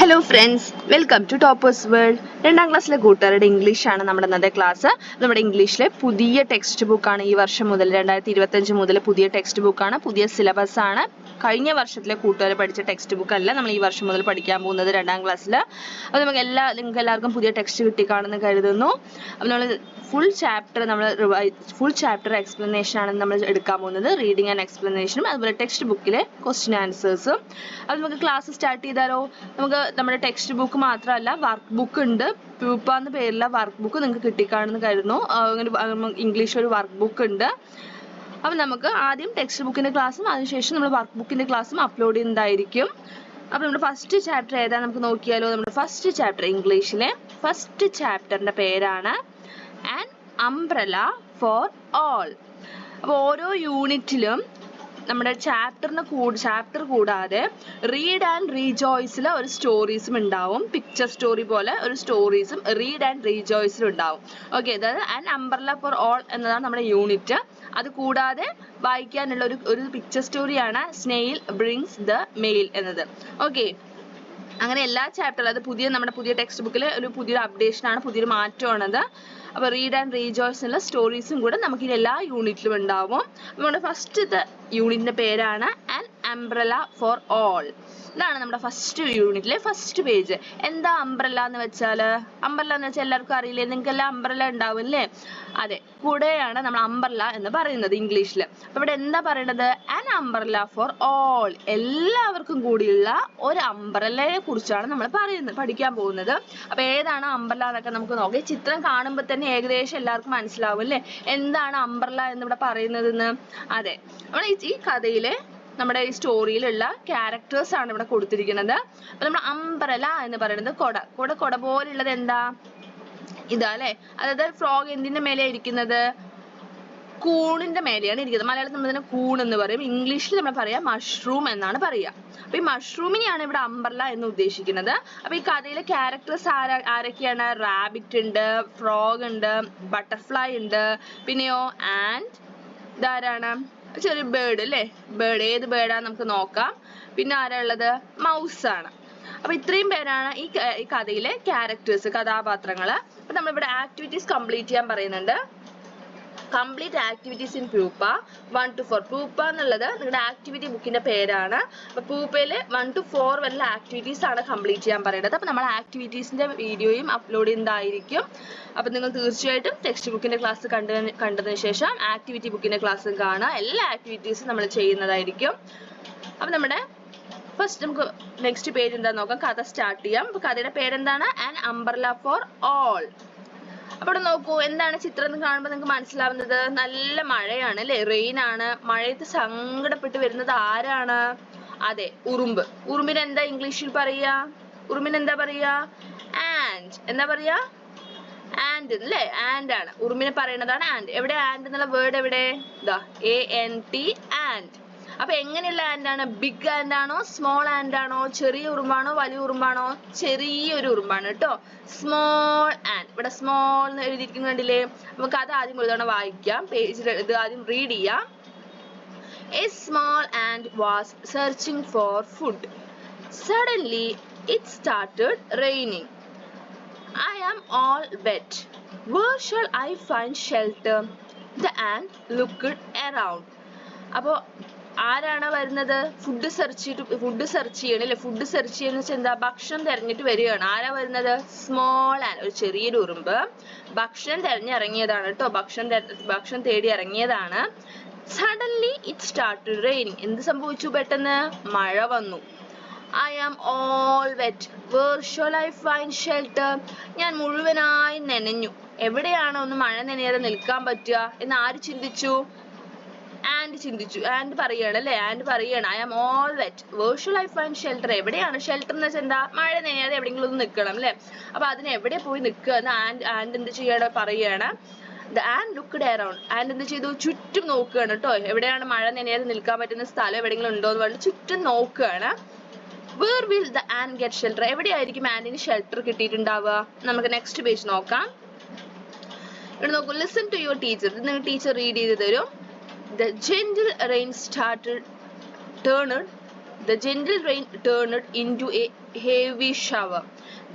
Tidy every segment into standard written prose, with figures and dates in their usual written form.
Hello friends, welcome to Toppers World. 2ാം ക്ലാസ്സിലെ കൂട്ടുകാരുടെ ഇംഗ്ലീഷാണ് നമ്മുടെ ഇന്നത്തെ ക്ലാസ്. നമ്മുടെ ഇംഗ്ലീഷിലെ പുതിയ ടെക്സ്റ്റ് ബുക്കാണ്. ഈ വർഷം മുതൽ 2025 മുതൽ പുതിയ ടെക്സ്റ്റ് ബുക്കാണ്, പുതിയ സിലബസ് ആണ്. കഴിഞ്ഞ വർഷത്തിലെ കൂട്ടുകാർ പഠിച്ച ടെക്സ്റ്റ് ബുക്ക് അല്ല നമ്മൾ ഈ വർഷം മുതൽ പഠിക്കാൻ പോകുന്നത് 2ാം ക്ലാസ്സിൽ. അപ്പോൾ നിങ്ങൾക്ക് എല്ലാവർക്കും പുതിയ ടെക്സ്റ്റ് കിട്ടിക്കാണെന്ന് കരുതുന്നു. അപ്പോൾ നമ്മൾ ഫുൾ ചാപ്റ്റർ എക്സ്പ്ലനേഷൻ ആണ് നമ്മൾ എടുക്കാൻ പോകുന്നത്. റീഡിങ് ആൻഡ് എക്സ്പ്ലനേഷനും അതുപോലെ ടെക്സ്റ്റ് ബുക്കിലെ ക്വസ്റ്റ്യൻ ആൻസേഴ്സും. അപ്പോൾ നമുക്ക് ക്ലാസ് സ്റ്റാർട്ട് ചെയ്താലോ? നമുക്ക് നമ്മുടെ ടെക്സ്റ്റ് ബുക്ക് മാത്രമല്ല, വർക്ക് ബുക്ക് ഉണ്ട്. പ്യൂപ്പ എന്ന പേരിലുള്ള വർക്ക് ബുക്ക് നിങ്ങൾക്ക് കിട്ടിക്കാണെന്ന് കരുതുന്നു. ഇംഗ്ലീഷ് ഒരു വർക്ക് ബുക്ക് ഉണ്ട്. അപ്പം നമുക്ക് ആദ്യം ടെക്സ്റ്റ് ബുക്കിന്റെ ക്ലാസ്സും അതിനുശേഷം നമ്മൾ വർക്ക് ബുക്കിന്റെ ക്ലാസ്സും അപ്ലോഡ് ചെയ്യുന്നതായിരിക്കും. അപ്പോൾ നമ്മുടെ ഫസ്റ്റ് ചാപ്റ്റർ ഏതാ നമുക്ക് നോക്കിയാലോ? നമ്മുടെ ഫസ്റ്റ് ചാപ്റ്റർ, ഇംഗ്ലീഷിലെ ഫസ്റ്റ് ചാപ്റ്ററിന്റെ പേരാണ് ആൻ അംബ്രല ഫോർ ഓൾ. അപ്പോൾ ഓരോ യൂണിറ്റിലും നമ്മുടെ ചാപ്റ്റർ കൂടാതെ റീഡ് ആൻഡ് റീജോയ്സിൽ ഒരു സ്റ്റോറീസും ഉണ്ടാവും. പിക്ചർ സ്റ്റോറി പോലെ ഒരു സ്റ്റോറീസും റീഡ് ആൻഡ് റീജോയ്സിലും ഉണ്ടാവും. ഓക്കെ, അതായത് ആൻ അംബ്രല ഫോർ ഓൾ എന്നതാണ് നമ്മുടെ യൂണിറ്റ്. അത് കൂടാതെ വായിക്കാനുള്ള ഒരു പിക്ചർ സ്റ്റോറിയാണ് സ്നെയിൽ ബ്രിങ്സ് ദ മെയിൽ എന്നത്. ഓക്കെ, അങ്ങനെ എല്ലാ ചാപ്റ്ററും, അത് നമ്മുടെ പുതിയ ടെക്സ്റ്റ് ബുക്കിൽ പുതിയൊരു അപ്ഡേഷനാണ്, പുതിയൊരു മാറ്റമാണത്. അപ്പോൾ റീഡ് ആൻഡ് റീജോയ്സ് എന്നുള്ള സ്റ്റോറീസും കൂടെ നമുക്ക് എല്ലാ യൂണിറ്റിലും ഉണ്ടാവും. നമ്മുടെ ഫസ്റ്റത്തെ യൂണിറ്റിന്റെ പേരാണ് ആൻ അംബ്രല ഫോർ ഓൾ. ഇതാണ് നമ്മുടെ ഫസ്റ്റ് യൂണിറ്റിലെ ഫസ്റ്റ് പേജ്. എന്താ അംബ്രല എന്ന് വെച്ചാൽ? എല്ലാവർക്കും അറിയില്ലേ? നിങ്ങൾക്ക് എല്ലാം അംബ്രല ഉണ്ടാവും അല്ലേ? അതെ, കൂടെയാണ് നമ്മൾ അംബ്രല എന്ന് പറയുന്നത് ഇംഗ്ലീഷിൽ. അപ്പോൾ ഇവിടെ എന്താ പറയുന്നത്? ആൻ അംബ്രല ഫോർ ഓൾ, എല്ലാവർക്കും കൂടിയുള്ള ഒരു അംബ്രലയെ കുറിച്ചാണ് നമ്മൾ പഠിക്കാൻ പോകുന്നത്. അപ്പോൾ ഏതാണ് അംബ്രല എന്നൊക്കെ നമുക്ക് നോക്കാം. ചിത്രം കാണുമ്പോൾ തന്നെ ഏകദേശം എല്ലാവർക്കും മനസ്സിലാവും അല്ലേ എന്താണ് അംബ്രല എന്നിവിടെ പറയുന്നതെന്ന്. അതെ, നമ്മൾ ഈ കഥയിലെ നമ്മുടെ ഈ സ്റ്റോറിയിലുള്ള ക്യാരക്ടേഴ്സ് ആണ് ഇവിടെ കൊടുത്തിരിക്കുന്നത്. അപ്പൊ നമ്മൾ അംബ്രല എന്ന് പറയുന്നത് കൊട പോലുള്ളത് എന്താ? ഇതാ അല്ലെ. അതായത് ഫ്രോഗ് എന്തിന്റെ മേലെയാണ് ഇരിക്കുന്നത്? കൂണിന്റെ മേലെയാണ് ഇരിക്കുന്നത്. മലയാളത്തിൽ നമ്മൾ ഇതിനെ കൂൺ എന്ന് പറയും. ഇംഗ്ലീഷിൽ നമ്മൾ പറയാം മഷ്റൂം എന്നാണ് പറയുക. അപ്പൊ ഈ മഷ്റൂമിനെയാണ് ഇവിടെ അംബ്രല എന്ന് ഉദ്ദേശിക്കുന്നത്. അപ്പൊ ഈ കഥയിലെ ക്യാരക്ടേഴ്സ് ആരൊക്കെയാണ്? റാബിറ്റ് ഉണ്ട്, ഫ്രോഗ് ഉണ്ട്, ബട്ടർഫ്ലൈ ഉണ്ട്, പിന്നെയോ ആൻഡ് ഇതാരാണ്? ചെറിയ ബേർഡ് അല്ലേ? ഏത് ബേർഡാണ് നമുക്ക് നോക്കാം. പിന്നെ ആരാ ഉള്ളത്? മൗസ് ആണ്. അപ്പൊ ഇത്രയും പേരാണ് ഈ കഥയിലെ ക്യാരക്ടേഴ്സ്, കഥാപാത്രങ്ങൾ. അപ്പൊ നമ്മളിവിടെ ആക്ടിവിറ്റീസ് കംപ്ലീറ്റ് ചെയ്യാൻ പറയുന്നുണ്ട്. കംപ്ലീറ്റ് ആക്ടിവിറ്റീസ് ഇൻ പൂപ്പ 1 to 4. പൂപ്പ എന്നുള്ളത് നിങ്ങളുടെ ആക്ടിവിറ്റി ബുക്കിന്റെ പേരാണ്. അപ്പൊ പൂപ്പയില് 1 to 4 വരെയുള്ള ആക്ടിവിറ്റീസ് ആണ് കംപ്ലീറ്റ് ചെയ്യാൻ പറയുന്നത്. അപ്പൊ നമ്മൾ ആക്ടിവിറ്റീസിന്റെ വീഡിയോയും അപ്ലോഡ് ചെയ്യുന്നതായിരിക്കും. അപ്പൊ നിങ്ങൾ തീർച്ചയായിട്ടും ടെക്സ്റ്റ് ബുക്കിന്റെ ക്ലാസ് കണ്ടതിന് ശേഷം ആക്ടിവിറ്റി ബുക്കിന്റെ ക്ലാസ് കാണുക. എല്ലാ ആക്ടിവിറ്റീസും നമ്മൾ ചെയ്യുന്നതായിരിക്കും. അപ്പൊ നമ്മുടെ ഫസ്റ്റ് നമുക്ക് നെക്സ്റ്റ് പേജ് എന്താ നോക്കാം. കഥ സ്റ്റാർട്ട് ചെയ്യാം. അപ്പൊ കഥയുടെ പേരെന്താണ്? An umbrella for all. അപ്പൊ ഇവിടെ നോക്കൂ, എന്താണ് ചിത്രം കാണുമ്പോൾ നിങ്ങൾക്ക് മനസ്സിലാവുന്നത്? നല്ല മഴയാണ് അല്ലെ? റെയിൻ ആണ്. മഴയത്ത് സങ്കടപ്പെട്ട് വരുന്നത് ആരാണ്? അതെ, ഉറുമ്പിന് എന്താ ഇംഗ്ലീഷിൽ പറയാ? ആൻഡ്. എന്താ പറയാ? ആൻഡ് അല്ലേ? ആൻഡ് ആണ്. ഉറുമ്പിനെ പറയുന്നതാണ് ആൻഡ്. എവിടെ ആൻഡ് എന്നുള്ള വേർഡ്? എവിടെ? ഇതാ ANT ആൻഡ്. അപ്പൊ എങ്ങനെയുള്ള ആൻഡ് ആണ്? ബിഗ് ആൻഡ് ആണോ സ്മോൾ ആൻഡ് ആണോ? ചെറിയ ഉറുമ്പാണോ വലിയ ഉറുമ്പാണോ? ചെറിയൊരു ഉറുമ്പാണ് കേട്ടോ, സ്മോൾ ആൻഡ്. ഇവിടെ സ്മോൾ എന്ന് എഴുതിയിരിക്കുന്നത് കണ്ടില്ലേ? നമുക്ക് അത് ആദ്യം ഒരു തവണ വായിക്കാം. പേജിൽ ഇത് ആദ്യം റീഡ് ചെയ്യാം. A small ant was searching for food. Suddenly it started raining. I am all wet. Where shall I find shelter? The ant looked around. അപ്പോൾ ആരാണ് വരുന്നത്? ഫുഡ് സെർച്ച് ചെയ്യണം അല്ലെ? ഫുഡ് സെർച്ച് ചെയ്യുന്ന വെച്ചാൽ എന്താ? ഭക്ഷണം തെരഞ്ഞിട്ട് വരികയാണ്. ആരാ വരുന്നത്? സ്മോൾ ആൻഡ്, ഒരു ചെറിയൊരു ഉറുമ്പ് ഭക്ഷണം തെരഞ്ഞിറങ്ങിയതാണ് കേട്ടോ. ഭക്ഷണം തേടി ഇറങ്ങിയതാണ്. Suddenly it started raining. എന്ത് സംഭവിച്ചു? പെട്ടെന്ന് മഴ വന്നു. I am all wet. Where shall I find shelter? ഞാൻ മുഴുവനായി നനഞ്ഞു. എവിടെയാണ് ഒന്ന് മഴ നനയാതെ നിൽക്കാൻ പറ്റുക എന്ന് ആര് ചിന്തിച്ചു? ആൻഡ് പറയാണ് അല്ലേ? I am all wet. Where shall I find shelter? എവിടെയാണ് ഷെൽട്ടർ എന്ന് വെച്ചാൽ എന്താ? മഴ നനയാതെ എവിടെയെങ്കിലും ഒന്ന് നിൽക്കണം അല്ലേ? അപ്പൊ അതിന് എവിടെ പോയി നിൽക്കുക എന്ന് ആൻഡ് എന്ത് ചെയ്യണം പറയാണ്. The ant looked around. And എന്ത് ചെയ്തു? ചുറ്റും നോക്കുകയാണ് കേട്ടോ. എവിടെയാണ് മഴ നനയാതെ നിൽക്കാൻ പറ്റുന്ന സ്ഥലം എവിടെയെങ്കിലും ഉണ്ടോ എന്ന് പറഞ്ഞ് ചുറ്റും നോക്കുകയാണ്. Where will the ant get shelter? എവിടെയായിരിക്കും ആന്റിന് ഷെൽട്ടർ കിട്ടിയിട്ടുണ്ടാവുക? നമുക്ക് നെക്സ്റ്റ് പേജ് നോക്കാം. ഇവിടെ നോക്കൂ. Listen to your teacher. ഇത് നിങ്ങൾ ടീച്ചർ റീഡ് ചെയ്ത് തരും. The gentle rain turned The gentle rain turned into a heavy shower.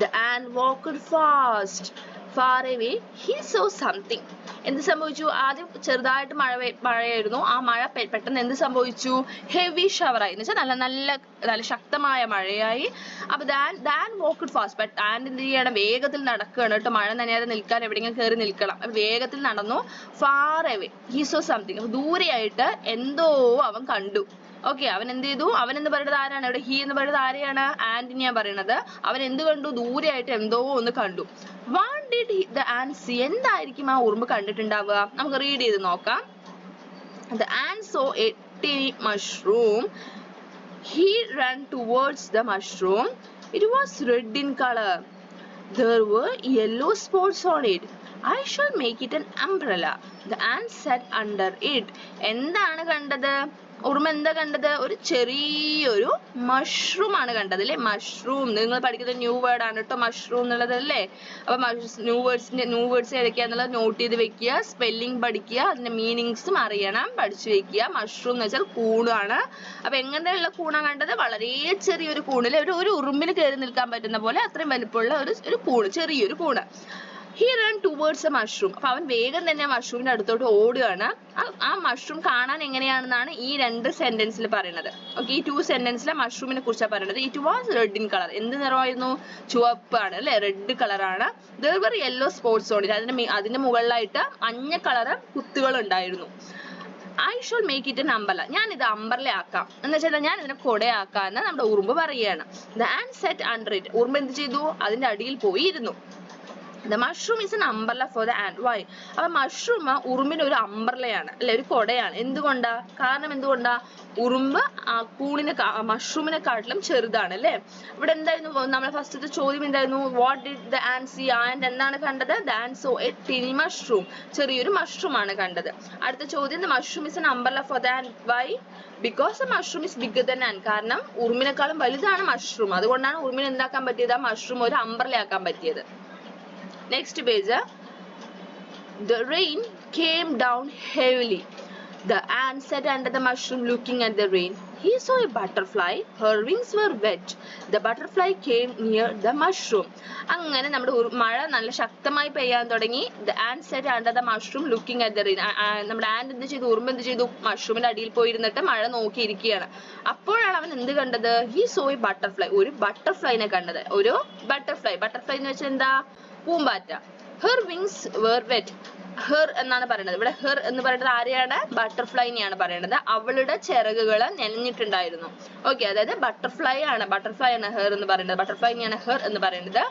The ant walked fast. Far away, he saw something. എന്ത് സംഭവിച്ചു? ആദ്യം ചെറുതായിട്ട് മഴയായിരുന്നു. ആ മഴ പെട്ടെന്ന് എന്ത് സംഭവിച്ചു? ഹെവി ഷവറായി. എന്ന് വെച്ചാൽ നല്ല ശക്തമായ മഴയായി. അപ്പൊ than walked fast. But and എന്ത് ചെയ്യണം? വേഗത്തിൽ നടക്കുകയാണ് കേട്ടോ. മഴ നനയാതെ നിൽക്കാൻ എവിടെയെങ്കിലും കയറി നിൽക്കണം. അപ്പൊ വേഗത്തിൽ നടന്നു. Far away he saw something. അപ്പൊ ദൂരെയായിട്ട് എന്തോ അവൻ കണ്ടു. ഓക്കെ, അവൻ എന്ത് ചെയ്തു? അവൻ എന്ന് പറയുന്നത് ആരാണ്? ഇവിടെ ഹി എന്ന് പറയുന്നത് ആരെയാണ്? ആന്റിനെയാ പറയണത്. അവൻ എന്ത് കണ്ടു? ദൂരെയായിട്ട് എന്തോ ഒന്ന് കണ്ടു. What did the ant see? എന്തായിരിക്കും ആ ഉറുമ്പ് കണ്ടിട്ടുണ്ടാവുക? നമുക്ക് റീഡ് ചെയ്ത് നോക്കാം. The ant saw a tiny mushroom. He ran towards the mushroom. It was red in color. There were yellow spots on it. I shall make it an umbrella. The ant sat under it. എന്താണ് കണ്ടത്? ഉറുമ്പ് എന്താ കണ്ടത്? ഒരു ചെറിയൊരു mushroom ആണ് കണ്ടത് അല്ലേ? മഷ്റൂം നിങ്ങൾ പഠിക്കുന്ന ന്യൂ വേർഡ് ആണ് കേട്ടോ മഷ്റൂം എന്നുള്ളത് അല്ലേ? അപ്പൊ ന്യൂ വേർഡ്സ് ഏതൊക്കെയാന്നുള്ളത് നോട്ട് ചെയ്ത് വെക്കുക, സ്പെല്ലിംഗ് പഠിക്കുക, അതിന്റെ മീനിങ്സും അറിയണം, പഠിച്ചു വെക്കുക. മഷ്റൂം എന്ന് വെച്ചാൽ കൂണാണ്. അപ്പൊ എങ്ങനെയുള്ള കൂണാണ് കണ്ടത്? വളരെ ചെറിയൊരു കൂണില് ഒരു ഉറുമ്പിന് കയറി നിൽക്കാൻ പറ്റുന്ന പോലെ അത്രയും വലിപ്പമുള്ള ഒരു കൂണ്, ചെറിയൊരു കൂണ്. He ran towards a mushroom. അപ്പൊ അവൻ വേഗം തന്നെ മഷ്റൂമിന്റെ അടുത്തോട്ട് ഓടുകയാണ്. ആ മഷ്റൂം കാണാൻ എങ്ങനെയാണെന്നാണ് ഈ രണ്ട് സെന്റൻസിൽ പറയുന്നത്. ഓക്കെ, ഈ 2 സെന്റൻസിലെ മഷ്റൂമിനെ കുറിച്ചാണ് പറയുന്നത്. It was red in colour. എന്ത് നിറമായിരുന്നു? ചുവപ്പാണ് അല്ലെ? റെഡ് കളറാണ്. There were yellow spots on it. അതിന്റെ മുകളിലായിട്ട് മഞ്ഞ കളർ കുത്തുകൾ ഉണ്ടായിരുന്നു. I shall make it an umbrella. ഞാൻ ഇത് അംബർല ആക്കാം എന്ന് വെച്ചാൽ ഞാൻ ഇതിനെ കൊടയാക്കാന്ന് നമ്മുടെ ഉറുമ്പ് പറയുകയാണ്. The ant sat under it. ഉറുമ്പ് എന്ത് ചെയ്തു? അതിന്റെ അടിയിൽ പോയി ഇരുന്നു. The mushroom is an umbrella for the ant. Why? അപ്പൊ മഷ്റൂം ഉറുമ്പിന് ഒരു അംബ്രലയാണ് അല്ലെ? ഒരു കൊടയാണ്. എന്തുകൊണ്ടാ? കാരണം എന്തുകൊണ്ടാ? ഉറുമ്പ് ആ മഷ്റൂമിനെ കാട്ടിലും ചെറുതാണ് അല്ലെ? ഇവിടെ എന്തായിരുന്നു നമ്മളെ ഫസ്റ്റത്തെ ചോദ്യം എന്തായിരുന്നു? What did the ant see? And എന്താണ് കണ്ടത്? The ant saw a tiny mushroom. ചെറിയൊരു മഷ്റൂം ആണ് കണ്ടത്. അടുത്ത ചോദ്യം, the mushroom is an umbrella for the ant. Why? Because the mushroom is bigger than ant. കാരണം ഉറുമ്പിനെക്കാളും വലുതാണ് മഷ്റൂം. അതുകൊണ്ടാണ് ഉറുമ്പിന് എന്താക്കാൻ പറ്റിയത്? ആ മഷ്റൂം ഒരു അംബ്രല ആക്കാൻ പറ്റിയത്. Next page. The rain came down heavily. The ant sat under the mushroom looking at the rain. He saw a butterfly. Her wings were wet. The butterfly came near the mushroom. അങ്ങനെ നമ്മുടെ മഴ നല്ല ശക്തമായി പെയ്യാൻ തുടങ്ങി. The ant sat under the mushroom looking at the rain. നമ്മുടെ and എന്ത് ചെയ്തു? ഉറുമ്പ് എന്ത് ചെയ്തു? മഷ്റൂമിന്റെ അടിയിൽ പോയിരുന്നിട്ട് മഴ നോക്കിയിരിക്കുകയാണ്. അപ്പോഴാണ് അവൻ എന്ത് കണ്ടത്? He saw a butterfly. ഒരു ബട്ടർഫ്ലൈനെ കണ്ടത്. ഒരു ബട്ടർഫ്ലൈ എന്ന് വെച്ചാൽ എന്താ? പൂമ്പാറ്റ. Her wings were wet. Her എന്നാണ് പറയുന്നത്. ഇവിടെ her എന്ന് പറയുന്നത് ആരെയാണ്? ബട്ടർഫ്ലൈനെയാണ് പറയുന്നത്. അവളുടെ ചിറകുകൾ നനഞ്ഞിട്ടുണ്ടായിരുന്നു. ഓക്കെ, അതായത് ബട്ടർഫ്ലൈ ആണ് her എന്ന് പറയുന്നത്. ബട്ടർഫ്ലൈനെയാണ് her എന്ന് പറയുന്നത്.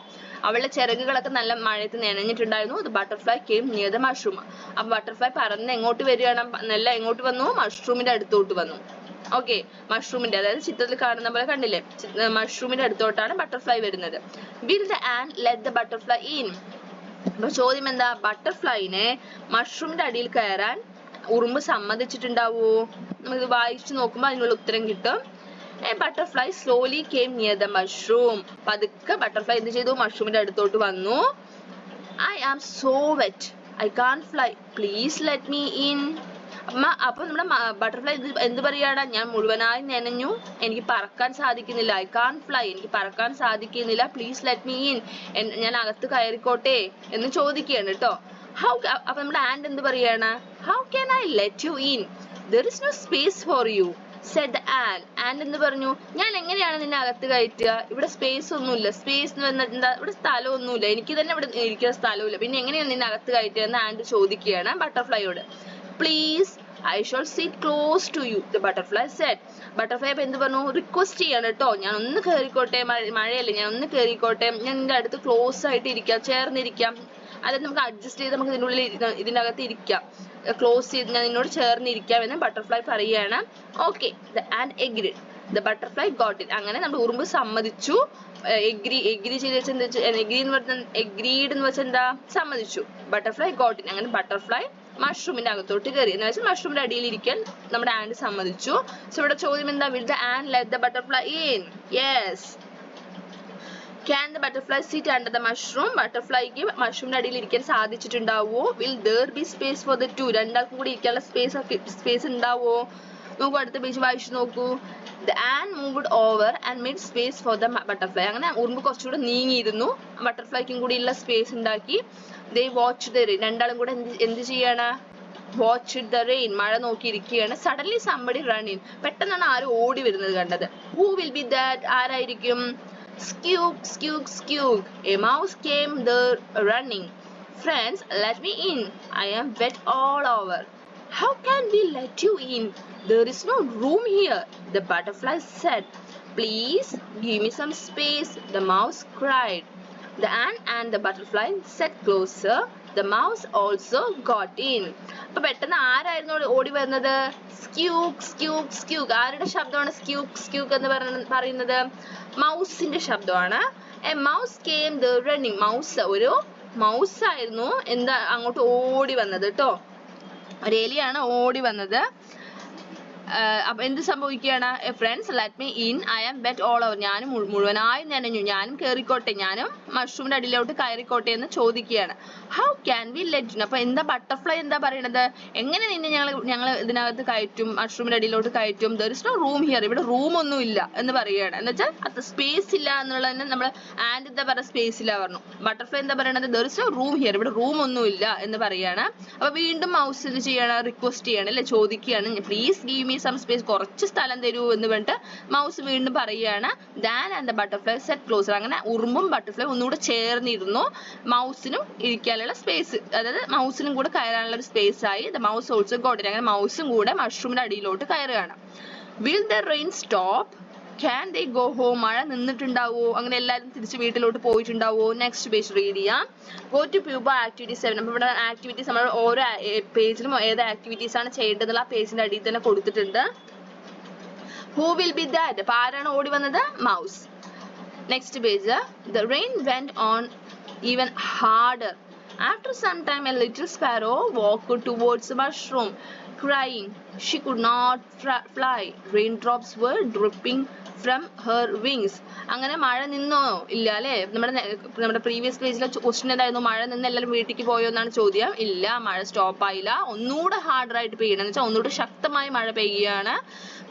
അവളുടെ ചിറകുകളൊക്കെ നല്ല മഴയത്ത് നനഞ്ഞിട്ടുണ്ടായിരുന്നു. The butterfly came near the mushroom. അപ്പൊ ബട്ടർഫ്ലൈ പറന്ന് എങ്ങോട്ട് വരികയാണ്? നല്ല എങ്ങോട്ട് വന്നു? മഷ്റൂമിന്റെ അടുത്തോട്ട് വന്നു. ഓക്കെ, മഷ്റൂമിന്റെ, അതായത് ചിത്രത്തിൽ കാണുന്ന പോലെ കണ്ടില്ലേ? മഷ്റൂമിന്റെ അടുത്തോട്ടാണ് ബട്ടർഫ്ലൈ വരുന്നത്. Will the ant let the butterfly in? അപ്പൊ ചോദ്യം എന്താ? ബട്ടർഫ്ലൈനെ മഷ്റൂമിന്റെ അടിയിൽ കയറാൻ ഉറുമ്പ് സമ്മതിച്ചിട്ടുണ്ടാവോ? നമുക്ക് വായിച്ചു നോക്കുമ്പോൾ അതിനുള്ള ഉത്തരം കിട്ടും. Butterfly slowly came near the mushroom. പതുക്കെ ബട്ടർഫ്ലൈ എന്ത് ചെയ്തു? മഷ്റൂമിന്റെ അടുത്തോട്ട് വന്നു. I am so wet. I can't fly. Please let me in. അപ്പൊ നമ്മുടെ ബട്ടർഫ്ലൈ എന്ത് പറയാണ്? ഞാൻ മുഴുവനായി നനഞ്ഞു, എനിക്ക് പറക്കാൻ സാധിക്കുന്നില്ല. I can't fly. എനിക്ക് പറക്കാൻ സാധിക്കുന്നില്ല. Please let me in. ഞാൻ അകത്ത് കയറിക്കോട്ടെ എന്ന് ചോദിക്കുകയാണ് കേട്ടോ. അപ്പൊ നമ്മുടെ ആന്റ് എന്ത് പറയാണ്? How can I let you in? There is no space for you, said the ant. And എന്ത് പറഞ്ഞു? ഞാൻ എങ്ങനെയാണ് നിന്നെ അകത്ത് കയറ്റുക? ഇവിടെ സ്പേസ് ഒന്നുമില്ല. സ്പേസ് എന്ന് പറഞ്ഞാൽ എന്താ? ഇവിടെ സ്ഥലമൊന്നുമില്ല. എനിക്ക് തന്നെ ഇവിടെ ഇരിക്കുന്ന സ്ഥലമില്ല. പിന്നെ എങ്ങനെയാണ് നിന്നെ അകത്ത് കയറ്റുക എന്ന് ആന്റ് ചോദിക്കുകയാണ് ബട്ടർഫ്ലൈയോട്. Please, I shall sit close to you, the butterfly said. Butterfly അപ്പൊ എന്ത് പറഞ്ഞു? റിക്വസ്റ്റ് ചെയ്യാണ് കേട്ടോ. ഞാൻ ഒന്ന് കയറിക്കോട്ടെ, മഴയല്ലേ, ഞാൻ ഒന്ന് കയറിക്കോട്ടെ, ഞാൻ നിന്റെ അടുത്ത് ക്ലോസ് ആയിട്ട് ഇരിക്കാം, ചേർന്നിരിക്കാം. അതായത് നമുക്ക് അഡ്ജസ്റ്റ് ചെയ്ത് നമുക്ക് ഇതിന്റെ അകത്ത് ഇരിക്കാം, ക്ലോസ് ചെയ്ത് ഞാൻ നിന്നോട് ചേർന്നിരിക്കാം എന്ന് ബട്ടർഫ്ലൈ പറയുകയാണ്. Okay, the ant agreed. The butterfly got it. അങ്ങനെ നമ്മുടെ ഉറുമ്പ് സമ്മതിച്ചു. എഗ്രി ചെയ്ത് വെച്ചാൽ എഗ്രീഡ് എന്ന് വെച്ചാൽ എന്താ? സമ്മതിച്ചു. Butterfly got it. അങ്ങനെ ബട്ടർഫ്ലൈ മഷ്റൂമിന്റെ അകത്തോട്ട് കയറി. എന്ന് വെച്ചാൽ മഷ്റൂമിന്റെ അടിയിൽ ഇരിക്കാൻ നമ്മുടെ ആന്റ് സമ്മതിച്ചു. സോ ഇവിടെ ചോദ്യം എന്താ? Will the ant let the butterfly in? Yes. Can the butterfly sit under the mushroom? ബട്ടർഫ്ലൈക്ക് മഷ്റൂമിന്റെ അടിയിൽ ഇരിക്കാൻ സാധിച്ചിട്ടുണ്ടാവോ? Will there be space for the two? രണ്ടാൾക്കും കൂടി ഇരിക്കാനുള്ള സ്പേസ് ഉണ്ടാവോ? നോക്കൂ അടുത്ത പേജ് വായിച്ചു നോക്കൂ. The ant moved over and made space for the butterfly. അങ്ങനെ ഉറുമ്പ് കുറച്ചുകൂടെ നീങ്ങിയിരുന്നു, ബട്ടർഫ്ലൈക്കും കൂടി ഉള്ള സ്പേസ് ഉണ്ടാക്കി. They watched the rain. രണ്ടാളും കൂടെ എന്ത് ചെയ്യാണ്? Watched the rain. മഴ നോക്കിയിരിക്കുകയാണ്. Suddenly somebody ran in. പെട്ടെന്നാണ് ആരും ഓടി വരുന്നത് കണ്ടത്. Who will be that? ആരായിരിക്കും? Squeak, squeak, squeak. A mouse came there running. Friends, let me in. I am wet all over. How can we let you in? There is no room here, the butterfly said. Please give me some space, the mouse cried. The ant and the butterfly sat closer. The mouse also got in. അപ്പോൾ പെട്ടെന്ന് ആരായിരുന്നു ഓടി വരുന്നത്? സ്ക്യൂക്ക് സ്ക്യൂക്ക് സ്ക്യൂക്ക്. ആരുടെ ശബ്ദമാണ് സ്ക്യൂക്ക് സ്ക്യൂക്ക് എന്ന് പറയുന്നത്? മൗസിന്റെ ശബ്ദമാണ്. A mouse came the running. Mouse, ഒരു മൗസ് ആയിരുന്നു എന്താ അങ്ങോട്ട് ഓടി വന്നത് കേട്ടോ. ഒരു എലിയാണ് ഓടി വന്നത്. അപ്പൊ എന്ത് സംഭവിക്കുകയാണ്? Friends let me in, I am wet all over. ഞാനും മുഴുവനായി നനഞ്ഞു, ഞാനും കയറിക്കോട്ടെ, ഞാനും മഷ്റൂമിന്റെ അടിയിലോട്ട് കയറിക്കോട്ടെ എന്ന് ചോദിക്കുകയാണ്. How can we let in? അപ്പൊ എന്താ ബട്ടർഫ്ലൈ എന്താ പറയണത്? എങ്ങനെ നിന്നെ ഞങ്ങൾ ഇതിനകത്ത് കയറ്റും, മഷ്റൂമിന്റെ അടിയിലോട്ട് കയറ്റും? There is no room here. ഇവിടെ റൂം ഒന്നും ഇല്ല എന്ന് പറയുകയാണ്. എന്ന് വെച്ചാൽ അത് സ്പേസ് ഇല്ല എന്നുള്ളതിന് നമ്മൾ ആൻഡ് എന്താ പറയുക, സ്പേസ് ഇല്ല പറഞ്ഞു. ബട്ടർഫ്ലൈ എന്താ പറയണത്? There is no room here, ഇവിടെ റൂം ഒന്നും ഇല്ല എന്ന് പറയാണ്. അപ്പൊ വീണ്ടും മൗസ് ഇത് ചെയ്യണം, റിക്വസ്റ്റ് ചെയ്യാണ് അല്ലെ, ചോദിക്കുകയാണ്, please give me some space, കുറച്ച് സ്ഥലം തരൂ എന്ന് പറഞ്ഞിട്ട് മൗസ് വീണ്ടും പറയുകയാണ്. Then and the butterfly set closer. അങ്ങനെ ഉറുമ്പും ബട്ടർഫ്ലൈ ഒന്നുകൂടെ ചേർന്നിരുന്നു. മൗസിനും ഇരിക്കാനുള്ള സ്പേസ്, അതായത് മൗസിനും കൂടെ കയറാനുള്ള ഒരു സ്പേസ് ആയി. The mouse also got it. അങ്ങനെ മൗസും കൂടെ മഷ്റൂമിന്റെ അടിയിലോട്ട് കയറുകയാണ്. Will the rain stop? Can they go home? മഴ നിന്നിട്ടുണ്ടാവോ? അങ്ങനെ എല്ലാവരും തിരിച്ച് വീട്ടിലോട്ട് പോയിട്ടുണ്ടാവോ? നെക്സ്റ്റ് പേജ് റീഡ് ചെയ്യാം. ഗോ ടു പ്യൂബ ആക്ടിവിറ്റി 7. അപ്പോൾ ഇവിടെ ആക്ടിവിറ്റീസ് നമ്മൾ ഓരോ പേജിലും ഏത് ആക്ടിവിറ്റീസ് ആണ് ചെയ്യേണ്ടത് ആ പേജിന്റെ അടിയിൽ തന്നെ കൊടുത്തിട്ടുണ്ട്. Who will be that? അപ്പൊ ആരാണ് ഓടി വന്നത്? Mouse. Next page. The rain went on even harder. After some time, a little sparrow walked towards the mushroom, crying. She could not fly. Raindrops were dripping from her wings. അങ്ങനെ മഴ നിന്നോ? ഇല്ല അല്ലേ? നമ്മുടെ പ്രീവിയസ് പേജിലെ question എന്തായിരുന്നു? മഴ നിന്ന് എല്ലാവരും വീട്ടിലേക്ക് പോയോ എന്നാണ് ചോദ്യം. ഇല്ല, മഴ സ്റ്റോപ്പ് ആയില്ല. ഒന്നുകൂടെ ഹാർഡറായിട്ട് പെയ്യണം, എന്ന് വെച്ചാൽ ഒന്നുകൂടെ ശക്തമായി മഴ പെയ്യുകയാണ്.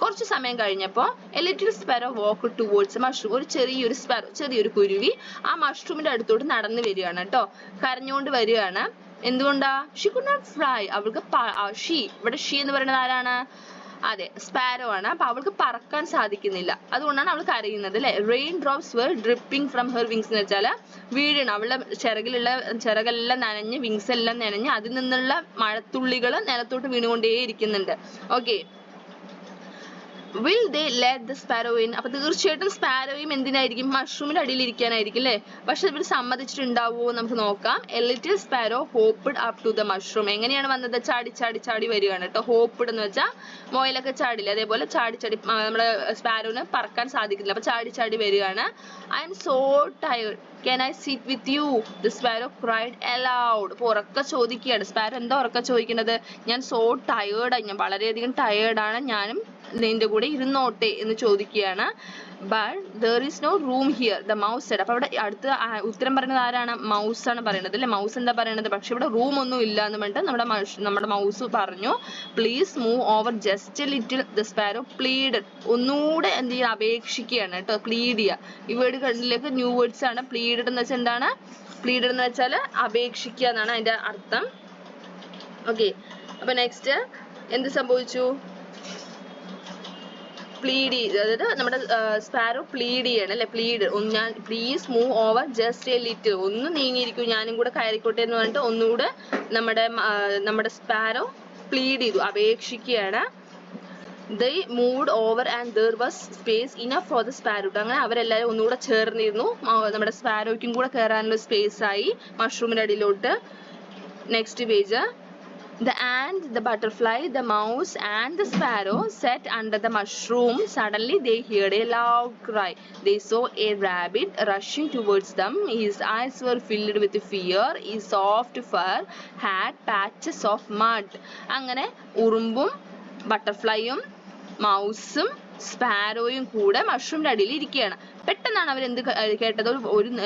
കുറച്ച് സമയം കഴിഞ്ഞപ്പോൾ A little sparrow walk towards mushroom. ഒരു ചെറിയൊരു സ്പാരോ, ചെറിയൊരു കുരുവി ആ മഷ്റൂമിന്റെ അടുത്തോട്ട് നടന്നു വരികയാണ് കേട്ടോ, കരഞ്ഞുകൊണ്ട് വരികയാണ്. എന്തുകൊണ്ടാ? She could not fly. അവൾക്ക് ഇവിടെ ഷീ എന്ന് പറയുന്നത് ആരാണ്? അതെ, സ്പാരോ ആണ്. അപ്പൊ അവൾക്ക് പറക്കാൻ സാധിക്കുന്നില്ല, അതുകൊണ്ടാണ് അവൾ കരയുന്നത് അല്ലെ. Rain drops were dripping from her wings എന്ന് വെച്ചാൽ വീഴണം, അവളുടെ ചിറകെല്ലാം നനഞ്ഞ്, വിങ്സ് എല്ലാം നനഞ്ഞ് അതിൽ നിന്നുള്ള മഴത്തുള്ളികൾ നിലത്തോട്ട് വീണുകൊണ്ടേ ഇരിക്കുന്നുണ്ട്. Okay, will they let the sparrow in? അപ്പൊ തീർച്ചയായിട്ടും സ്പാരോയും എന്തിനായിരിക്കും? മഷ്റൂമിന്റെ അടിയിൽ ഇരിക്കാനായിരിക്കും അല്ലെ. പക്ഷെ ഇവർ സമ്മതിച്ചിട്ടുണ്ടാവുമോ നമുക്ക് നോക്കാം. A little sparrow hopped up to the mushroom. എങ്ങനെയാണ് വന്നത്? ചാടി ചാടി ചാടി വരികയാണ് കേട്ടോ. ഹോപ്പ്ഡ് എന്ന് വെച്ചാൽ മോയിലൊക്കെ ചാടില്ല, അതേപോലെ ചാടി ചാടി നമ്മുടെ സ്പാരോന് പറക്കാൻ സാധിക്കില്ല, അപ്പൊ ചാടി ചാടി വരികയാണ്. I M so tired, can I sit with you? The sparrow cried aloud. അപ്പോൾ ഉറക്കെ ചോദിക്കുകയാണ്. സ്പാരോ എന്താ ഉറക്കെ ചോദിക്കുന്നത്? ഞാൻ സോ ടയേർഡാണ്, ഞാൻ വളരെയധികം ടയേർഡാണ്, ഞാനും നിന്റെ കൂടെ ഇരുന്നോട്ടെ എന്ന് ചോദിക്കുകയാണ്. But there is no room here, the mouse said. അപ്പോൾ അവിടെ അടുത്ത ഉത്തരം പറയുന്നത് ആരാണ്? മൗസ് ആണ് പറയുന്നത് അല്ലെ. മൗസ് എന്താ പറയുന്നത്? പക്ഷെ ഇവിടെ റൂം ഒന്നും ഇല്ല എന്ന് പറഞ്ഞിട്ട് നമ്മുടെ മൗസ് പറഞ്ഞു. Please move over just A little, the sparrow pleaded. ഒന്നുകൂടെ എന്ത് ചെയ്യുക? അപേക്ഷിക്കുകയാണ് കേട്ടോ, പ്ലീഡ് ചെയ്യുക. ഈ വേർഡ് കണ്ടിലേക്ക് ന്യൂ വേർഡ്സ് ആണ്. പ്ലീഡഡ് എന്ന് വെച്ചാൽ എന്താണ്? പ്ലീഡഡ് എന്ന് വെച്ചാൽ അപേക്ഷിക്കുക എന്നാണ് അതിന്റെ അർത്ഥം. ഓക്കെ, അപ്പൊ നെക്സ്റ്റ് എന്ത് സംഭവിച്ചു? പ്ലീഡ് ചെയ്ത്, അതായത് നമ്മുടെ സ്പാരോ പ്ലീഡ് ചെയ്യണം അല്ലെ. പ്ലീഡ്, ഞാൻ please move over just A little, ഒന്ന് നീങ്ങിയിരിക്കും, ഞാനും കൂടെ കയറിക്കോട്ടെ എന്ന് പറഞ്ഞിട്ട് ഒന്നുകൂടെ നമ്മുടെ സ്പാരോ പ്ലീഡ് ചെയ്തു, അപേക്ഷിക്കുകയാണ്. They moved over and there was space enough for the sparrow. അങ്ങനെ അവരെല്ലാവരും ഒന്നുകൂടെ ചേർന്നിരുന്നു, നമ്മുടെ സ്പാരോയ്ക്കും കൂടെ കയറാനുള്ള സ്പേസ് ആയി മഷ്റൂമിന്റെ അടിയിലോട്ട്. Next page. The ant, the butterfly, the mouse and the sparrow sat under the mushroom. Suddenly they heard a loud cry. They saw a rabbit rushing towards them. His eyes were filled with fear. His soft fur had patches of mud. അങ്ങനെ ഉറുമ്പും ബട്ടർഫ്ലൈയും മൗസും സ്പാരോയും കൂടെ മഷ്റൂമിന്റെ അടിയിൽ ഇരിക്കുകയാണ്. പെട്ടെന്നാണ് അവർ എന്ത് കേട്ടത്,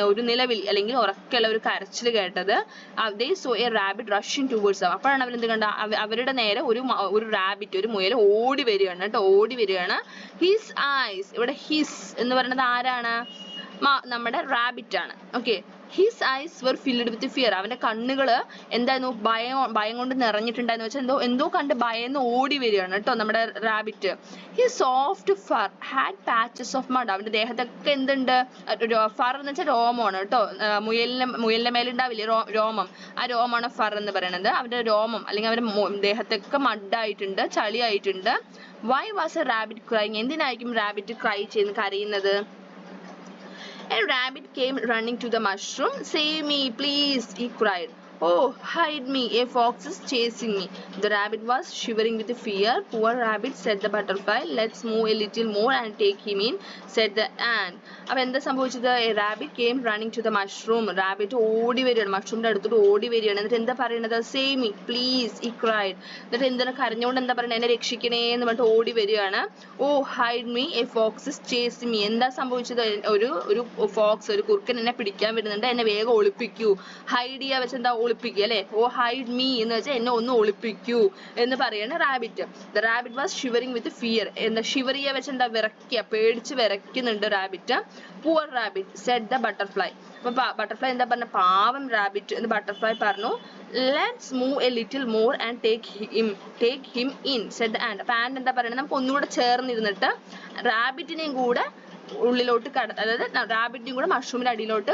ഒരു നിലവിളി അല്ലെങ്കിൽ ഉറക്കെയുള്ള ഒരു കരച്ചിൽ കേട്ടത്. they saw a rabbit rushing towards them. അപ്പോഴാണ് അവർ എന്ത് കണ്ട, അവരുടെ നേരെ ഒരു റാബിറ്റ്, ഒരു മുയൽ ഓടി വരികയാണ് കേട്ടോ, ഓടി വരികയാണ്. his eyes, ഇവിടെ his എന്ന് പറയുന്നത് ആരാണ്, നമ്മുടെ റാബിറ്റ് ആണ്. Okay, his eyes were filled with fear. അവന്റെ കണ്ണുകള് എന്തായിരുന്നു, ഭയം കൊണ്ട് നിറഞ്ഞിട്ടുണ്ടായിരുന്നു. വെച്ചാൽ എന്തോ കണ്ട് ഭയന്ന് ഓടി വരികയാണ് കേട്ടോ നമ്മുടെ rabbit. his soft fur had patches of mud. അവന്റെ ദേഹത്തൊക്കെ എന്തുണ്ട്, ഫർ എന്ന് വെച്ചാൽ രോമമാണ് കേട്ടോ. മുയലിന്റെ മേലുണ്ടാവില്ലേ രോമം, ആ രോമമാണ് ഫർ എന്ന് പറയുന്നത്. അവന്റെ രോമം അല്ലെങ്കിൽ അവന്റെ ദേഹത്തൊക്കെ മഡായിട്ടുണ്ട്, ചളിയായിട്ടുണ്ട്. why was a rabbit crying? എന്തിനായിരിക്കും റാബിറ്റ് ക്രൈ ചെയ്യുന്നത്, കരയുന്നത്? A rabbit came running to the mushroom. Save me, please, he cried. Oh, hide me, a fox is chasing me. The rabbit was shivering with fear. Poor rabbit, said the butterfly. Let's move a little more and take him in, said the ant. അപ്പോൾ എന്താ സംഭവിച്ചത്, a rabbit came running to the mushroom. Rabbit ഓടി വരികയാണ്, മഷ്റൂമിന്റെ അടുത്തോട്ട് ഓടി വരികയാണ്. എന്നിട്ട് എന്താ പറയുന്നത്, save me, please, he cried. എന്നിട്ട് എന്താണ് കരഞ്ഞുകൊണ്ട് എന്താ പറയുന്നത്, എന്നെ രക്ഷിക്കണേ എന്ന് പറഞ്ഞിട്ട് ഓടി വരികയാണ്. Oh, hide me, a fox is chasing me. എന്താ സംഭവിച്ചത്, ഒരു ഫോക്സ്, ഒരു കുറുക്കൻ എന്നെ പിടിക്കാൻ വരുന്നുണ്ട്, എന്നെ വേഗം ഒളിപ്പിക്കൂ. ഹൈഡ് ചെയ്യാ വെച്ച് എന്താ, ഒളിപ്പിക്കുക അല്ലെ. ഓ ഹൈഡ് മീ എന്ന് വെച്ചാൽ എന്നെ ഒന്ന് ഒളിപ്പിക്കൂ എന്ന് പറയാണ് rabbit. The rabbit was shivering with fear. എന്താ ഷിവർ ചെയ്യാ വെച്ച് എന്താ, വിറയ്ക്കുക, പേടിച്ച് വിറയ്ക്കുന്നുണ്ട് rabbit. Poor rabbit, said the butterfly. അപ്പൊ ബട്ടർഫ്ലൈ എന്താ പറഞ്ഞ, പാവം റാബിറ്റ് എന്ന് ബട്ടർഫ്ലൈ പറഞ്ഞു. Let's move A little more and take him in, said the and. അപ്പൊ ആന്റ് എന്താ പറയുന്നത്, നമുക്ക് ഒന്നുകൂടെ ചേർന്നിരുന്നിട്ട് റാബിറ്റിനെയും കൂടെ ഉള്ളിലോട്ട് അതായത് റാബിറ്റിനെയും കൂടെ മഷ്റൂമിന്റെ അടിയിലോട്ട്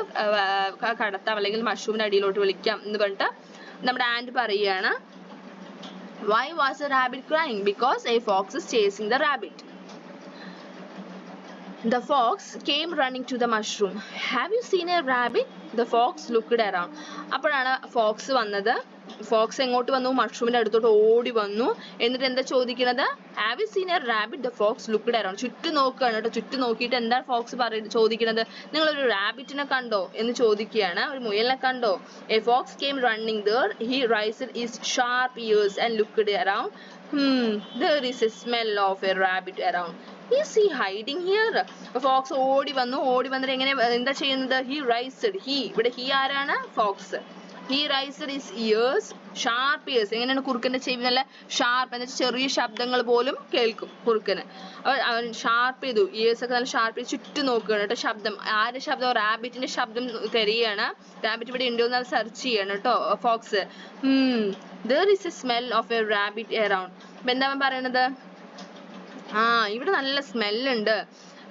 കടത്താം, അല്ലെങ്കിൽ മഷ്റൂമിന്റെ അടിയിലോട്ട് വിളിക്കാം എന്ന് പറഞ്ഞിട്ട് നമ്മുടെ ആന്റ് പറയുകയാണ്. Why was the rabbit crying? Because a fox is chasing the rabbit. The fox came running to the mushroom. Have you seen a rabbit? The fox looked around. അപ്പോഴാണ് ഫോക്സ് വന്നത്. ഫോക്സ് എങ്ങോട്ട് വന്നു, മഷ്റൂമിന്റെ അടുത്തോട്ട് ഓടി വന്നു. എന്നിട്ട് എന്താ ചോദിക്കുന്നത്, have you seen a rabbit? The fox looked around. ചുറ്റും നോക്കുകയാണ് കേട്ടോ. ചുറ്റും നോക്കിയിട്ട് എന്താ ഫോക്സ് ചോദിക്കുന്നത്, നിങ്ങളൊരു റാബിറ്റിനെ കണ്ടോ എന്ന് ചോദിക്കുകയാണ്, ഒരു മുയലിനെ കണ്ടോ. A fox came running there. He raised his sharp ears and looked around. There is a smell of a rabbit around. Is he hiding here? Fox ഓടി വന്നിട്ട് എങ്ങനെ എന്താ ചെയ്യുന്നത്, he raised, ഇവിടെ he ആരാണ്, Fox. He raised his ears, sharp ears. എങ്ങനെയാണ് കുറുക്കന്റെ ചെവി നല്ല ഷാർപ്പ്, എന്ന് വെച്ചാൽ ചെറിയ ശബ്ദങ്ങൾ പോലും കേൾക്കും കുറുക്കന്. അവൻ ഷാർപ്പ് ചെയ്തു, ഇയേഴ്സ് ഒക്കെ നല്ല ഷാർപ്പ് ചെയ്ത് ചുറ്റും നോക്കുകയാണ് കേട്ടോ. ശബ്ദം, ആരുടെ ശബ്ദം, റാബിറ്റിന്റെ ശബ്ദം തരികയാണ്. റാബിറ്റ് ഇവിടെ ഉണ്ടോ എന്ന് സെർച്ച് ചെയ്യാണ് കേട്ടോ Fox. there is a smell of a rabbit around. അപ്പൊ എന്താ പറയണത്, ഇവിടെ നല്ല സ്മെല്ലുണ്ട്.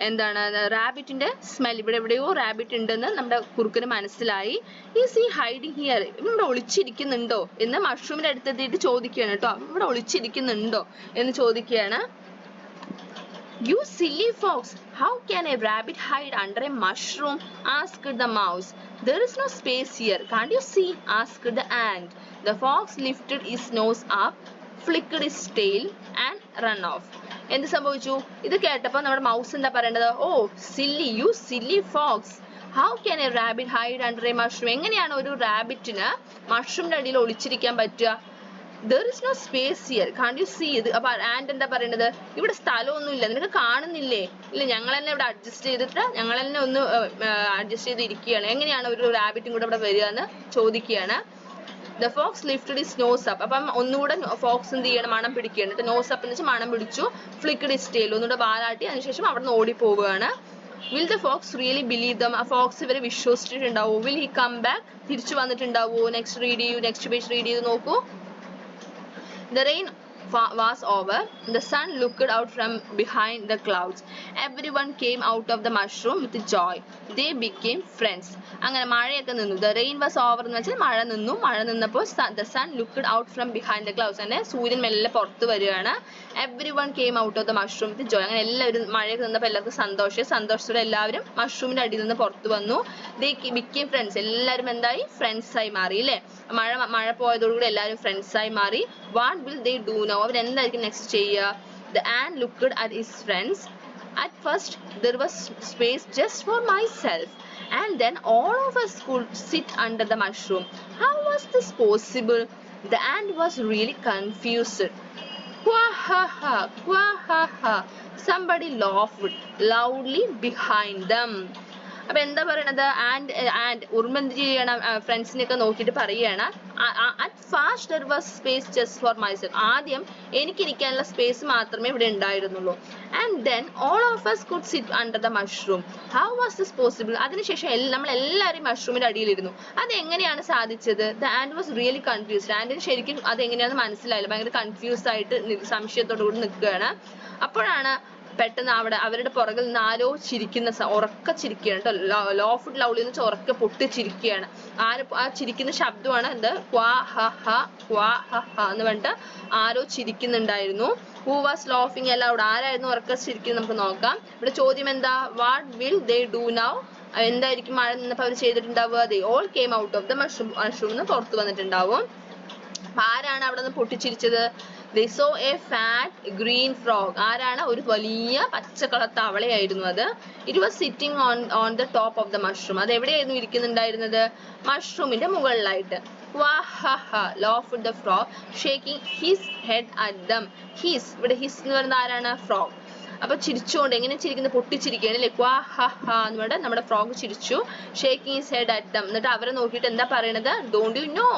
എന്താണ്, റാബിറ്റിന്റെ സ്മെൽ, ഇവിടെ എവിടെയോ റാബിറ്റ് ഉണ്ടെന്ന് നമ്മുടെ കുറുക്കന് മനസ്സിലായി. Is he hiding here? ഇവിടെ ഒളിച്ചിരിക്കുന്നുണ്ടോ എന്ന് മഷ്റൂമിന്റെ അടുത്തെത്തിയിട്ട് ചോദിക്കുകയാണ് കേട്ടോ. ഇവിടെ ഒളിച്ചിരിക്കുന്നുണ്ടോ എന്ന് ചോദിക്കുകയാണ്. You silly fox, how can a rabbit hide under a mushroom? Asked the mouse. There is no space here, can't you see? Asked the ant. The fox lifted his nose up, flicked his tail and ran off. എന്ത് സംഭവിച്ചു, ഇത് കേട്ടപ്പോൾ നമ്മുടെ mouse എന്താ പറയേണ്ടത്, oh silly, you silly fox, how can a rabbit hide under a mushroom? എങ്ങനെയാണ് ഒരു റാബിറ്റിന് മഷ്റൂമിന്റെ അടിയിൽ ഒളിച്ചിരിക്കാൻ പറ്റുക? there is no space here, can't you see? ഇത് അപ്പൊ ആൻഡ് എന്താ പറയണത്, ഇവിടെ സ്ഥലമൊന്നുമില്ല, നിനക്ക് കാണുന്നില്ലേ? ഇല്ല, ഞങ്ങൾ തന്നെ ഇവിടെ അഡ്ജസ്റ്റ് ചെയ്തിട്ട് ഞങ്ങൾ തന്നെ ഒന്ന് അഡ്ജസ്റ്റ് ചെയ്തിരിക്കുകയാണ്. എങ്ങനെയാണ് ഒരു റാബിറ്റും കൂടെ ഇവിടെ വരിക എന്ന് ചോദിക്കുകയാണ്. The fox lifted his nose up. അപ്പം ഒന്നുകൂടെ ഫോക്സ് എന്ത് ചെയ്യണം, മണം പിടിക്കുകയാണ്. നോസ് അപ്പ് എന്ന് വെച്ചാൽ മണം പിടിച്ചു. ഫ്ലിക്കഡ് his tail, ഒന്നുകൂടെ വാലാട്ടി അതിനുശേഷം അവിടെ നിന്ന് ഓടി പോവുകയാണ്. Will the fox really believe them? ആ ഫോക്സ് ഇവരെ വിശ്വസിച്ചിട്ടുണ്ടാവോ? Will he come back? തിരിച്ചു വന്നിട്ടുണ്ടാവോ? നെക്സ്റ്റ് പേജ് റീഡ് ചെയ്ത് നോക്കൂ. The rain was over. The sun looked out from behind the clouds. Everyone came out of the mushroom with joy. They became friends. അങ്ങനെ മഴയൊക്കെ നിന്നു. The rain was over എന്ന് വെച്ചാൽ മഴ നിന്നു. മഴ നിന്നപ്പോൾ the sun looked out from behind the clouds. അങ്ങനെ സൂര്യൻ മെല്ലെ പുറത്ത് വരികയാണ്. Everyone came out of the mushroom with joy. അങ്ങനെ എല്ലാവരും മഴയൊക്കെ നിന്നപ്പോൾ എല്ലാവർക്കും സന്തോഷത്തോടെ എല്ലാവരും മഷ്റൂമിന്റെ അടിയിൽ നിന്ന് പുറത്ത് വന്നു. They became friends. എല്ലാവരും എന്തായി, ഫ്രണ്ട്സ് ആയി മാറി അല്ലേ. മഴ പോയതോടുകൂടി എല്ലാവരും ഫ്രണ്ട്സ് ആയി മാറി. What will they do now? അവർ എന്തായിരിക്കും നെക്സ്റ്റ് ചെയ്യുക? The ant looked at his friends. At first there was space just for myself, and then all of us could sit under the mushroom. How was this possible? The ant was really confused. Quah ha ha, somebody laughed loudly behind them. അപ്പൊ എന്താ പറയണത്? And ഉറുമ്പ് എന്ത് ചെയ്യണം? ഫ്രണ്ട്സിനെയൊക്കെ നോക്കിയിട്ട് പറയുകയാണ്, at first there was space just for myself. ആദ്യം എനിക്കിരിക്കാനുള്ള space മാത്രമേ ഇവിടെ ഉണ്ടായിരുന്നുള്ളൂ. and then all of us could sit under the mushroom. how was this possible? അതിനുശേഷം നമ്മൾ എല്ലാവരും മഷ്റൂമിന്റെ അടിയിലിരുന്നു. അത് എങ്ങനെയാണ് സാധിച്ചത്? the ant was really confused. ആന്റിന് ശരിക്കും അത് എങ്ങനെയാണെന്ന് മനസ്സിലായില്ല. ഭയങ്കര കൺഫ്യൂസ്ഡ് ആയിട്ട് സംശയത്തോടു കൂടി നിൽക്കുകയാണ്. അപ്പോഴാണ് പെട്ടെന്ന് അവരുടെ പുറകിൽ നിന്ന് ആരോ ചിരിക്കുന്ന ഉറക്കെ ചിരിക്കുകയാണ് കേട്ടോ. ലോഫ്ഡ് ലൗഡ്ലി എന്ന് വെച്ചാൽ ഉറക്കെ പൊട്ടിച്ചിരിക്കുകയാണ്. ആ ചിരിക്കുന്ന ശബ്ദമാണ് എന്ത്? ക്വാ ഹ ഹ ക്വാ ഹ ഹ എന്ന് പറഞ്ഞിട്ട് ആരോ ചിരിക്കുന്നുണ്ടായിരുന്നു. ഹൂ വാസ് ലോഫിങ് അലൗഡ്? ആരായിരുന്നു ഉറക്കെ ചിരിക്കുന്നത്? നമുക്ക് നോക്കാം. ഇവിടെ ചോദ്യം എന്താ? What will they do now? എന്തായിരിക്കും മഴ നിന്നപ്പോൾ അവർ ചെയ്തിട്ടുണ്ടാവുക? They all came out of the mushroom എന്ന് പുറത്തു വന്നിട്ടുണ്ടാവും. ആരാണ് അവിടെ നിന്ന് പൊട്ടിച്ചിരിച്ചത്? They saw a fat green frog. ആരാണ്? ഒരു വലിയ പച്ച കളർ തവളയായിരുന്നു അത്. It was sitting on the top of the mushroom. അത് എവിടെയായിരുന്നു ഇരിക്കുന്നുണ്ടായിരുന്നത്? മഷ്റൂമിന്റെ മുകളിലായിട്ട്. Wahaha, laughed the frog, shaking his head at them. His, ഇവിടെ his എന്ന് പറയുന്നത് ആരാണ്? frog. അപ്പൊ ചിരിച്ചുകൊണ്ട്, എങ്ങനെ ചിരിക്കുന്നത്? പൊട്ടിച്ചിരിക്കുകയാണ് അല്ലേ? ക്വാ ഹ ഹ എന്ന് പറഞ്ഞിട്ട് നമ്മുടെ ഫ്രോഗ് ചിരിച്ചു. Shaking his head at them. എന്നിട്ട് അവരെ നോക്കിയിട്ട് എന്താ പറയണത്? Don't you know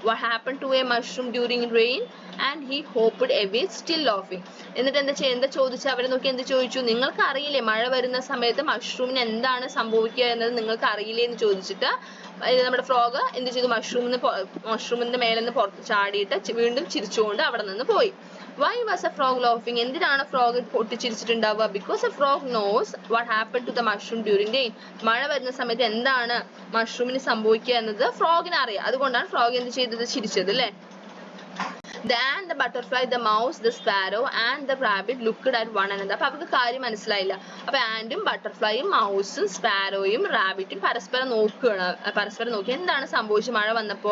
what happen to a mushroom during rain and he hopped away still ലോഫിങ്. എന്നിട്ട് എന്താ ചോദിച്ചു? അവരെ നോക്കി എന്ത് ചോദിച്ചു? നിങ്ങൾക്ക് അറിയില്ലേ മഴ വരുന്ന സമയത്ത് മഷ്റൂമിന് എന്താണ് സംഭവിക്കുക എന്നത് നിങ്ങൾക്ക് അറിയില്ലേ എന്ന് ചോദിച്ചിട്ട് നമ്മുടെ ഫ്രോഗ് എന്ത് ചെയ്തു? മഷ്റൂമിന്റെ മേലെ നിന്ന് പുറത്ത് ചാടിയിട്ട് വീണ്ടും ചിരിച്ചുകൊണ്ട് അവിടെ നിന്ന് പോയി. Why was a frog laughing? എന്തിനാണ് frog പൊട്ടിച്ചിരിച്ചിട്ടുണ്ടാവുക? Because a frog knows what happened to the mushroom during rain. മഴ വരുന്ന സമയത്ത് എന്താണ് മഷ്റൂമിന് സംഭവിക്കുക എന്നത് ഫ്രോഗിന് അറിയാം. അതുകൊണ്ടാണ് ഫ്രോഗ് എന്ത് ചെയ്തത്? ചിരിച്ചത് അല്ലേ? The ant, the butterfly, the mouse, the sparrow and the rabbit looked at one another. അപ്പൊ അവർക്ക് കാര്യം മനസ്സിലായില്ല. അപ്പൊ ആൻഡും ബട്ടർഫ്ലൈയും മൗസും സ്പാരോയും റാബിറ്റും പരസ്പരം നോക്കി എന്താണ് സംഭവിച്ചത്? മഴ വന്നപ്പോ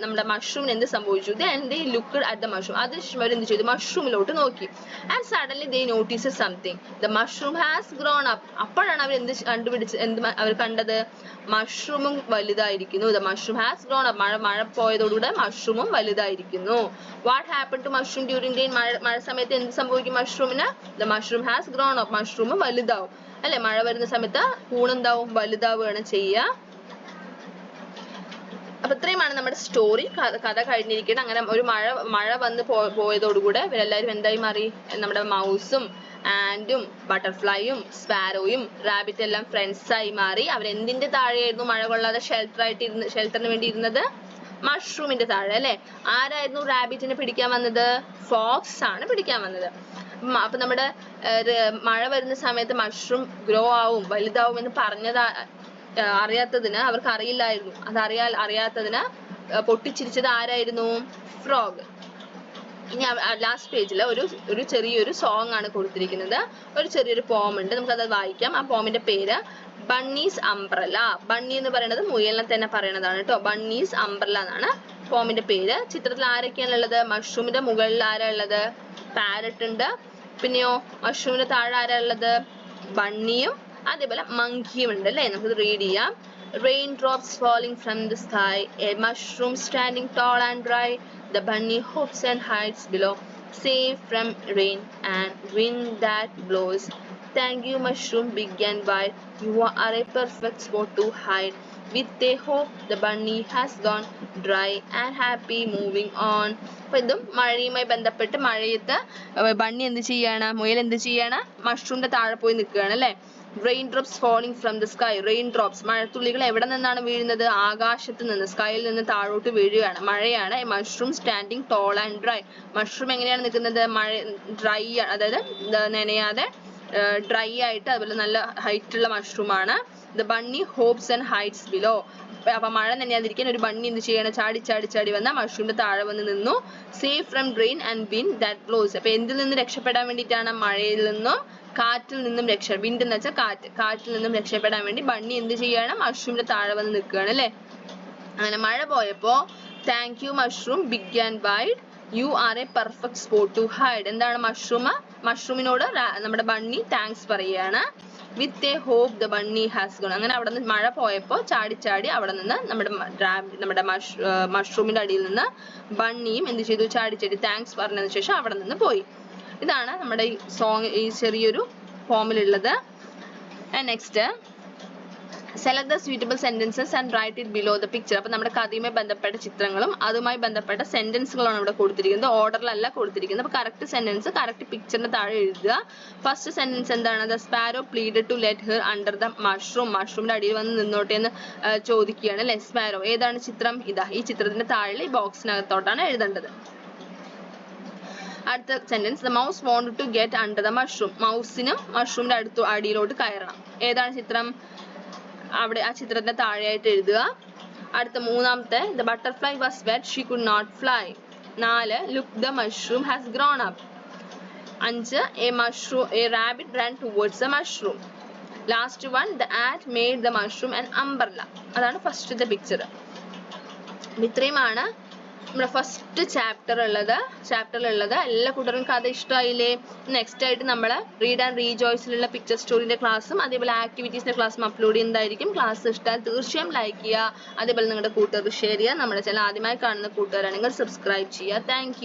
നമ്മുടെ മഷ്റൂമിന് എന്ത് സംഭവിച്ചു? Then they looked at the mushroom. അതിനുശേഷം അവർ എന്ത് ചെയ്തു? മഷ്റൂമിലോട്ട് നോക്കി. And suddenly they noticed something. The mushroom has grown up. അപ്പോഴാണ് അവർ അവർ കണ്ടത്? മഷ്റൂമും വലുതായിരിക്കുന്നു. The mushroom has grown up. മഴ പോയതോടുകൂടെ മഷ്റൂമും വലുതായിരിക്കുന്നു. What happened to mushroom during rain? മഴ സമയത്ത് എന്ത് സംഭവിക്കും മഷ്റൂമിന്? The mushroom has grown up. Mushroom വലുതാവും അല്ലെ? മഴ വരുന്ന സമയത്ത് കൂണെന്താവും? വലുതാവുകയാണ് ചെയ്യുക. അപ്പൊ ഇത്രയുമാണ് നമ്മുടെ സ്റ്റോറി. കഥ കഴിഞ്ഞിരിക്കുന്നത്. അങ്ങനെ ഒരു മഴ വന്ന് പോയതോടുകൂടെ ഇവരെല്ലാവരും എന്തായി മാറി? നമ്മുടെ മൗസും ആൻഡും ബട്ടർഫ്ലൈയും സ്പാരോയും റാബിറ്റ് എല്ലാം ഫ്രണ്ട്സ് ആയി മാറി. അവരെന്തിന്റെ താഴെയായിരുന്നു മഴ കൊള്ളാതെ ഷെൽട്ടറിന് വേണ്ടി ഇരുന്നത്? മഷ്റൂമിന്റെ താഴെ അല്ലെ? ആരായിരുന്നു റാബിറ്റിനെ പിടിക്കാൻ വന്നത്? ഫോക്സ് ആണ് പിടിക്കാൻ വന്നത്. അപ്പൊ നമ്മുടെ മഴ വരുന്ന സമയത്ത് മഷ്റൂം ഗ്രോ ആവും വലുതാവും എന്ന് അറിയാത്തതിന്, അവർക്ക് അറിയില്ലായിരുന്നു. അറിയാത്തതിന് പൊട്ടിച്ചിരിച്ചത് ആരായിരുന്നു? ഫ്രോഗ്. ഇനി ലാസ്റ്റ് പേജിൽ ഒരു ചെറിയൊരു സോങ് ആണ് കൊടുത്തിരിക്കുന്നത്. ഒരു ചെറിയൊരു പോം ഉണ്ട്, നമുക്കത് വായിക്കാം. ആ പോമിന്റെ പേര് ബണ്ണീസ് അംബ്രല. ബണ്ണി എന്ന് പറയുന്നത് മുയലിനെ തന്നെ പറയണതാണ് കേട്ടോ. ബണ്ണീസ് അംബ്രല എന്നാണ് പോമിന്റെ പേര്. ചിത്രത്തിൽ ആരൊക്കെയാണുള്ളത്? മഷ്റൂമിന്റെ മുകളിൽ ആരാ ഉള്ളത്? പാരറ്റ് ഉണ്ട്. പിന്നെയോ മഷ്റൂമിന്റെ താഴെ ആരാ ഉള്ളത്? ബണ്ണിയും അതേപോലെ മങ്കിയും ഉണ്ട് അല്ലേ? നമുക്കത് റീഡ് ചെയ്യാം. Raindrops falling from the sky, a mushroom standing tall and dry, the bunny hopes and hides below, safe from rain and wind that blows. Thank you mushroom big and wide, you are a perfect spot to hide. With a hope the bunny has gone dry and happy moving on. അപ്പൊ ഇതും മഴയുമായി ബന്ധപ്പെട്ട് മഴയത്ത് bunny എന്ത് ചെയ്യാണ്? മുയൽ എന്ത് ചെയ്യാണ്? മഷ്റൂമിന്റെ താഴെ പോയി നിൽക്കുകയാണ് അല്ലെ? Raindrops falling from the sky. Raindrops, മഴത്തുള്ളികൾ എവിടെ നിന്നാണ് വീഴുന്നത്? ആകാശത്ത് നിന്ന്, സ്കൈയിൽ നിന്ന് താഴോട്ട് വീഴുകയാണ്. മഴയാണ്. Mushroom standing tall and dry. Mushroom എങ്ങനെയാണ് നിൽക്കുന്നത്? ഡ്രൈ, അതായത് നനയാതെ ഡ്രൈ ആയിട്ട്, അതുപോലെ നല്ല ഹൈറ്റ് ഉള്ള മഷ്റൂം ആണ്. The bunny hopes and hides below. അപ്പൊ മഴ നനയാതിരിക്കാൻ ഒരു ബണ്ണി എന്ത് ചെയ്യണം? ചാടി വന്ന മഷ്റൂമിന്റെ താഴെ വന്ന് നിന്നു. Safe from rain and wind that blows. അപ്പൊ എന്തിൽ നിന്ന് രക്ഷപ്പെടാൻ വേണ്ടിയിട്ടാണ്? മഴയിൽ നിന്നും കാറ്റിൽ നിന്നും വിൻഡ് എന്ന് വെച്ചാൽ കാറ്റിൽ നിന്നും രക്ഷപ്പെടാൻ വേണ്ടി ബണ്ണി എന്ത് ചെയ്യണം? മഷ്റൂമിന്റെ താഴെ വന്ന് നിൽക്കുകയാണ് അല്ലെ? അങ്ങനെ മഴ പോയപ്പോ thank you mushroom big and wide, you are a perfect spot to hide. എന്താണ് മഷ്റൂമിനോട് നമ്മുടെ ബണ്ണി താങ്ക്സ് പറയുകയാണ്. With a hop the bunny has gone. അങ്ങനെ അവിടെ നിന്ന് മഴ പോയപ്പോ ചാടി അവിടെ നിന്ന് നമ്മുടെ മഷ്റൂമിന്റെ അടിയിൽ നിന്ന് ബണ്ണിയും എന്ത് ചെയ്തു? ചാടി താങ്ക്സ് പറഞ്ഞതിന് ശേഷം അവിടെ നിന്ന് പോയി. ഇതാണ് നമ്മുടെ ഈ സോങ് ഈ ചെറിയൊരു ഫോമിലുള്ളത്. And next select the suitable sentences and write it below the picture. അപ്പോൾ നമ്മുടെ കഥയുമായി ബന്ധപ്പെട്ട ചിത്രങ്ങളും അതുമായി ബന്ധപ്പെട്ട സെന്റൻസുകളാണ് ഇവിടെ കൊടുത്തിരിക്കുന്നത്. ഓർഡറിലല്ല കൊടുത്തിരിക്കുന്നത്. അപ്പോൾ കറക്റ്റ് സെന്റൻസ് കറക്റ്റ് പിക്ചറിന് താഴെ എഴുതുക. ഫസ്റ്റ് സെന്റൻസ് എന്താണ്? The sparrow pleaded to let her under the mushroom. മഷ്റൂമിന്റെ അടിയിൽ വന്ന് നിന്നോട്ടെ എന്ന് ചോദിക്കുകയാണ് അല്ലേ. സ്പാരോ ഏതാണ് ചിത്രം? ഇതാ ഈ ചിത്രത്തിന്റെ താഴെ ഈ ബോക്സിനകത്തോട്ടാണ് എഴുതേണ്ടത്. അടുത്ത sentence the mouse wanted to get under the mushroom. മൗസിനും മഷ്റൂമിന്റെ അടിയിലോട്ട് കയറണം. ഏതാണ് ചിത്രം? അവിടെ ആ ചിത്രത്തിന്റെ താഴെയായിട്ട് എഴുതുക. അടുത്ത മൂന്നാമത്തെ the butterfly was wet, she could not fly. 4 look the mushroom has grown up. 5 a rabbit ran towards the mushroom. Last one the ant made the mushroom an umbrella. അതാണ് ഫസ്റ്റത്തെ പിക്ചർ. ഇത്രയുമാണ് നമ്മുടെ ഫസ്റ്റ് ചാപ്റ്ററിലുള്ളത്. എല്ലാ കൂട്ടർക്കും കഥ ഇഷ്ടമായില്ലേ? Next ആയിട്ട് നമ്മൾ read and റീജോയ്സിലുള്ള picture സ്റ്റോറിന്റെ ക്ലാസ്സും അതേപോലെ ആക്ടിവിറ്റീസിന്റെ ക്ലാസ്സും അപ്ലോഡ് ചെയ്യുന്നതായിരിക്കും. ക്ലാസ് ഇഷ്ടമായാൽ തീർച്ചയായും ലൈക്ക് ചെയ്യുക. അതേപോലെ നിങ്ങളുടെ കൂട്ടുകാർക്ക് ഷെയർ ചെയ്യുക. നമ്മുടെ ചാനൽ ആദ്യമായി കാണുന്ന കൂട്ടുകാരാണെങ്കിൽ സബ്സ്ക്രൈബ് ചെയ്യുക. താങ്ക്